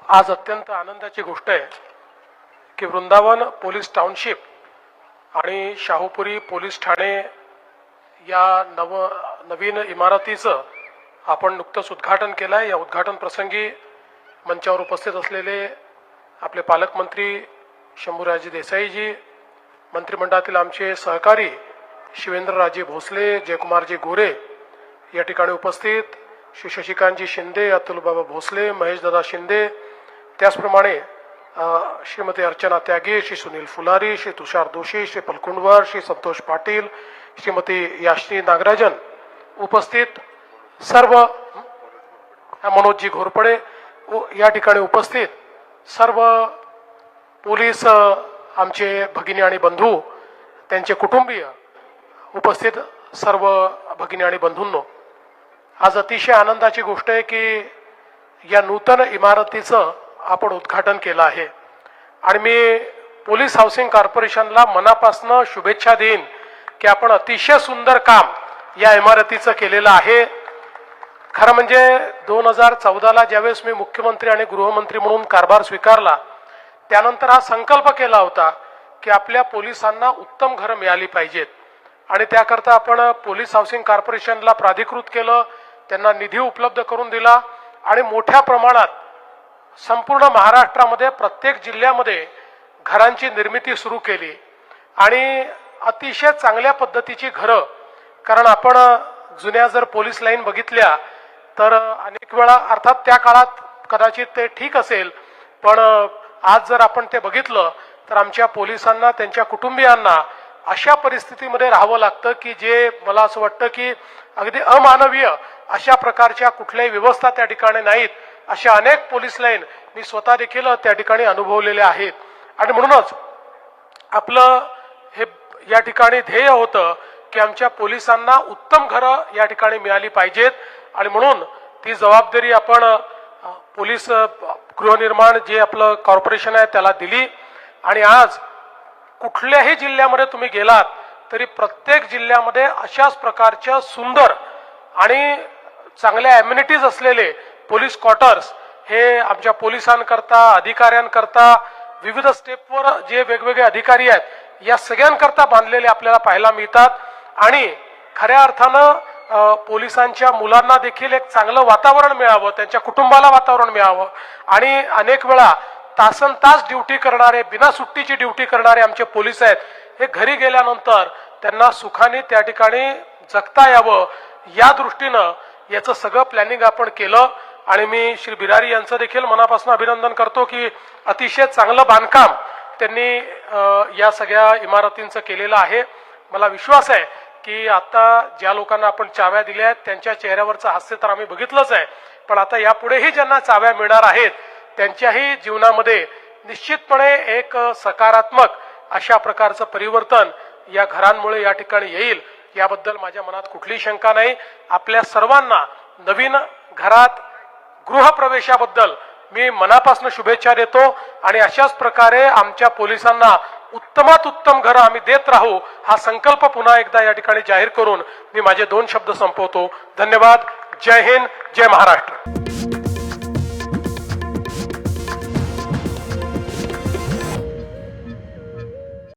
आज अत्यंत आनंदाची गोष्ट आहे की वृंदावन पोलीस टाउनशिप आणि शाहूपुरी पोलीस ठाणे या नवीन इमारतीचं आपण नुकतंच उद्घाटन केलं आहे। या उद्घाटन प्रसंगी मंचावर उपस्थित असलेले आपले पालकमंत्री शंभूराजे देसाईजी, मंत्रिमंडळातील आमचे सहकारी शिवेंद्रराजे भोसले, जयकुमारजी गोरे या ठिकाणी उपस्थित, श्री शशिकांतजी शिंदे, अतुलबाबा भोसले, महेशदादा शिंदे, त्याचप्रमाणे श्रीमती अर्चना त्यागी, श्री सुनील फुलारी, श्री तुषार दोशी, श्री पलकुंडवर, श्री संतोष पाटील, श्रीमती याश्री नागराजन उपस्थित, सर्व मनोजजी घोरपडे या ठिकाणी उपस्थित सर्व पोलीस आमचे भगिनी आणि बंधू, त्यांचे कुटुंबीय उपस्थित सर्व भगिनी आणि बंधूंनो, आज अतिशय आनंदाची गोष्ट आहे की या नूतन इमारतीचं आपण उद्घाटन केलं आहे आणि मी पोलीस हाऊसिंग कॉर्पोरेशनला मनापासून शुभेच्छा देईन की आपण अतिशय सुंदर काम या इमारतीचं केलेलं आहे। खरं म्हणजे 2014ला ज्यावेळेस मी मुख्यमंत्री आणि गृहमंत्री म्हणून कारभार स्वीकारला त्यानंतर हा संकल्प केला होता की आपल्या पोलिसांना उत्तम घरं मिळाली पाहिजेत आणि त्याकरता आपण पोलीस हाऊसिंग कॉर्पोरेशनला प्राधिकृत केलं, त्यांना निधी उपलब्ध करून दिला आणि मोठ्या प्रमाणात संपूर्ण महाराष्ट्रामध्ये प्रत्येक जिल्ह्यामध्ये घरांची निर्मिती सुरू केली आणि अतिशय चांगल्या पद्धतीची घरं, कारण आपण जुन्या जर पोलीस लाईन बघितल्या तर अनेक वेळा अर्थात त्या काळात कदाचित ते ठीक असेल, पण आज जर आपण ते बघितलं तर आमच्या पोलिसांना त्यांच्या कुटुंबियांना अशा परिस्थितीमध्ये राहावं लागतं की जे मला असं वाटतं की अगदी अमानवीय अशा प्रकारच्या कुठल्याही व्यवस्था त्या ठिकाणी नाहीत। अशा अनेक पोलीस लाईन मी स्वतः देखील त्या ठिकाणी अनुभवलेल्या आहेत आणि म्हणूनच आपलं हे या ठिकाणी ध्येय होतं की आमच्या पोलिसांना उत्तम घरं या ठिकाणी मिळाली पाहिजेत आणि म्हणून ती जबाबदारी आपण पोलीस गृहनिर्माण जे आपलं कॉर्पोरेशन आहे त्याला दिली आणि आज कुठल्याही जिल्ह्यामध्ये तुम्ही गेलात तरी प्रत्येक जिल्ह्यामध्ये अशाच प्रकारच्या सुंदर आणि चांगल्या ॲम्युनिटीज असलेले पोलीस क्वार्टर्स हे आमच्या पोलिसांकरता, अधिकाऱ्यांकरता, विविध स्टेपवर जे वेगवेगळे अधिकारी आहेत या सगळ्यांकरता बांधलेले आपल्याला पाहायला मिळतात आणि खऱ्या अर्थानं पोलिसांच्या मुलांना देखील एक चांगलं वातावरण मिळावं, त्यांच्या कुटुंबाला वातावरण मिळावं आणि अनेक वेळा तासनतास ड्युटी करणारे, बिना सुट्टीची ड्युटी करणारे आमचे पोलीस आहेत, हे घरी गेल्यानंतर त्यांना सुखाने त्या ठिकाणी जगता यावं या दृष्टीनं याचं सगळं प्लॅनिंग आपण केलं आणि मी श्री बिरारी यांचं देखील मनापासून अभिनंदन करतो की अतिशय चांगलं बांधकाम त्यांनी या सगळ्या इमारतींचं केलेलं आहे। मला विश्वास आहे की आता ज्या लोकांना आपण चाव्या दिल्या आहेत त्यांच्या चेहऱ्यावरचं हास्य तर आम्ही बघितलंच आहे, पण आता यापुढेही ज्यांना चाव्या मिळणार आहेत त्यांच्याही जीवनामध्ये निश्चितपणे एक सकारात्मक अशा प्रकारचं परिवर्तन या घरांमुळे या ठिकाणी येईल याबद्दल माझ्या मनात कुठलीही शंका नाही। आपल्या सर्वांना नवीन घरात गृहप्रवेशाबद्दल मी मनापासून शुभेच्छा देतो आणि अशाच प्रकारे आमच्या पोलिसांना उत्तमात उत्तम घरं आम्ही देत राहू हा संकल्प पुन्हा एकदा या ठिकाणी जाहीर करून मी माझे 2 शब्द संपवतो। धन्यवाद। जय हिंद, जय महाराष्ट्र।